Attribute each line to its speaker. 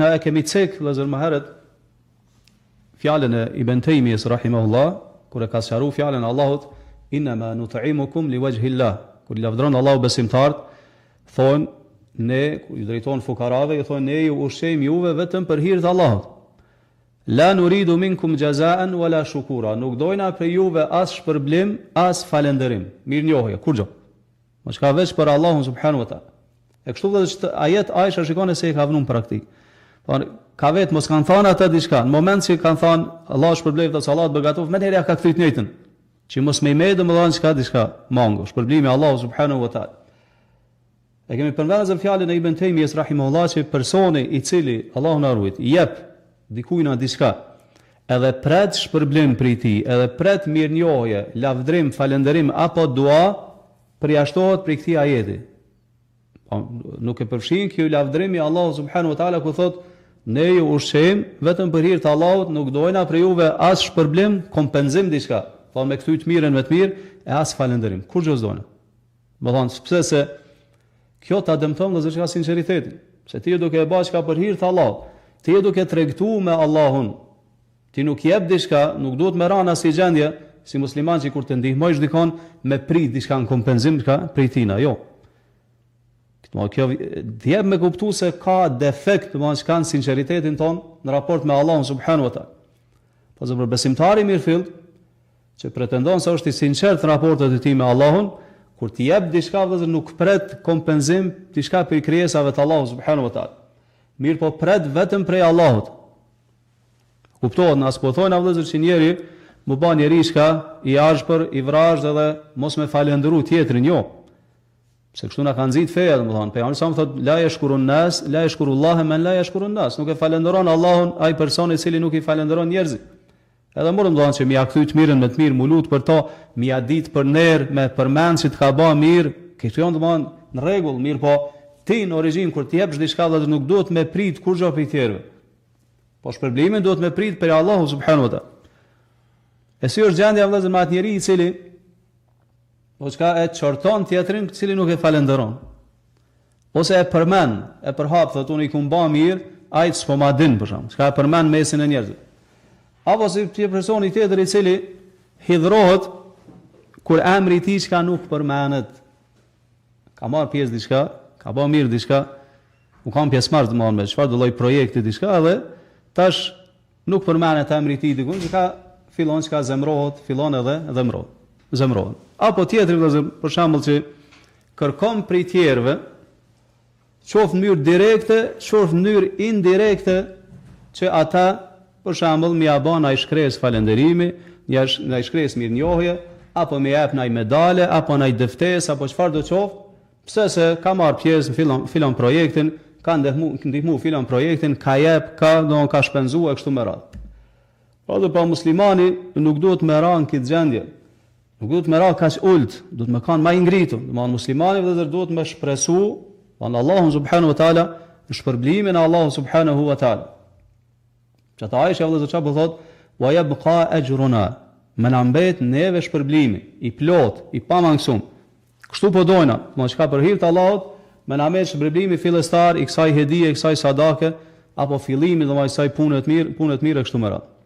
Speaker 1: E kemi cek vëllezër më herët fjalën e Ibn Taymiyes rahimahullah, kur e ka sqaruar fjalën e Allahut inma nut'imukum liwajhillah, kur i lavdron Allahu besimtarët, thonë ne kur i drejton fukarave, i thonë ne ju ushqejmë juve vetëm për hir të Allahut. La nuridu minkum jazaan wala shukura, nuk dojna për juve as shpërblim, as falënderim, mirënjohje, kurrë. Mos ka veç për Allahun subhanahu wa taala. E kështu që ajet Aisha shikon se e ka vënë në praktik. Por ka vetë mos kanë thënë atë diçka. Në moment që kanë thënë Allah shpërblej të sallat begatof, më herë ka kthyt njëjtën. Që mos më mëdë më dhanë çka diçka mango. Shpërblimi Allahu subhanahu wa taala. E kemi përmendur fjalën e Ibn Taymiyes rahimahullah që personi i cili Allahu na ruaj, i jep dikujt diçka, edhe pret shpërblim prej tij, edhe pret mirënjohje, lavdrim, falënderim apo dua, përjashtohet prej këtij ajeti. Nuk e përfshin kjo lavdrimi Allahu subhanahu wa taala ku thot ne ju ushqejmë vetëm për hir të Allahut, nuk dojna për juve as shpërblim, kompenzim diçka, po me kthyt mirën me të mirë e as falënderim. Kur çdo zonë. Do thonë pse se kjo ta dëmton nga zëshka sinqeritetin, se ti duke e bërë çka për hir të Allahut, ti duke tregtuar me Allahun, ti nuk jep diçka, nuk duhet me rana si gjendje si musliman që kur të ndihmojsh dikon me prit diçka në kompenzim diçka prej tina, jo. Kjo dhjep me kuptu se ka defekt që kanë sinceritetin ton në raport me Allahun subhanahu wa taala. Po për besimtari mirëfill që pretendon se është i sinqert në raportet e tij me Allahun, kur t'i jep diçka vëllazër nuk pret kompenzim diçka për krijesave të Allahut subhanahu wa taala. Mirë po pret vetëm prej Allahut. Kuptohet, na s'po thonë vëllazër që njeri mu bën njeri shka i ashpër, i vrazhd edhe mos me falëndëru tjetrin, jo. Se kështu na kanë nxit feja, domethënë, pejgamberi sa më thotë la yashkurun nas, la yashkurullaha man la yashkurun nas, nuk e falenderon Allahun ai personi i cili nuk i falenderon njerëzit. Edhe morëm domethënë që mi ia kthyt mirën me të mirë, mu lut për to, mi ia dit për ner me përmend se të ka bë mirë, këto janë domethënë në rregull, mirë po ti në origjinë kur ti jepsh diçka vëllazër nuk duhet me prit kurrë prej tjerëve. Po shpërblimin duhet me prit për Allahu subhanahu wa taala. E si është gjendja vëllazër me atë njerëz i cili o çka e çorton tjetrin i cili nuk e falenderon. Ose e përmend, e përhap thotë unë i kum bë mirë, ai s'po ma din për shkak. Çka e përmend mesin e njerëzve. Apo si ti personi tjetër i cili hidhrohet kur emri i tij çka nuk përmendet. Ka marr pjesë diçka, ka bë mirë diçka, u kam pjesëmarrë domosdoshmë me çfarë do lloj projekti diçka edhe tash nuk përmendet emri i tij diku, çka fillon çka zemrohet, fillon edhe mrohet. Zemrohen. Apo tjetri vëllazër, për shembull që kërkon prej tjerëve, qoftë në mënyrë direkte, qoftë në mënyrë indirekte, që ata për shembull më ia bën ai shkresë falënderimi, ai shkresë mirënjohje, apo më jap ai medale, apo ai dëftesë, apo çfarë do qoftë, pse se ka marr pjesë në filon projektin, ka ndihmu filon projektin, ka jep, ka shpenzuar kështu me radhë. Pa muslimani nuk duhet me ran këtë gjendje. Nuk duhet me ra kaq ult, duhet me kanë më i ngritur. Domethënë muslimani vëllazër duhet me shpresu an Allahun subhanahu wa taala, në shpërblimin e Allahut subhanahu wa taala. Çata Aisha vëllazër çfarë thotë? Wa yabqa ajruna. Me na mbet neve shpërblimi i plot, i pamangësum. Kështu po dojna, mos ka për hir të Allahut, me na mbet shpërblimi fillestar i kësaj hedije, i kësaj sadake, apo fillimi domosdoshmë i kësaj pune të mirë kështu me radhë.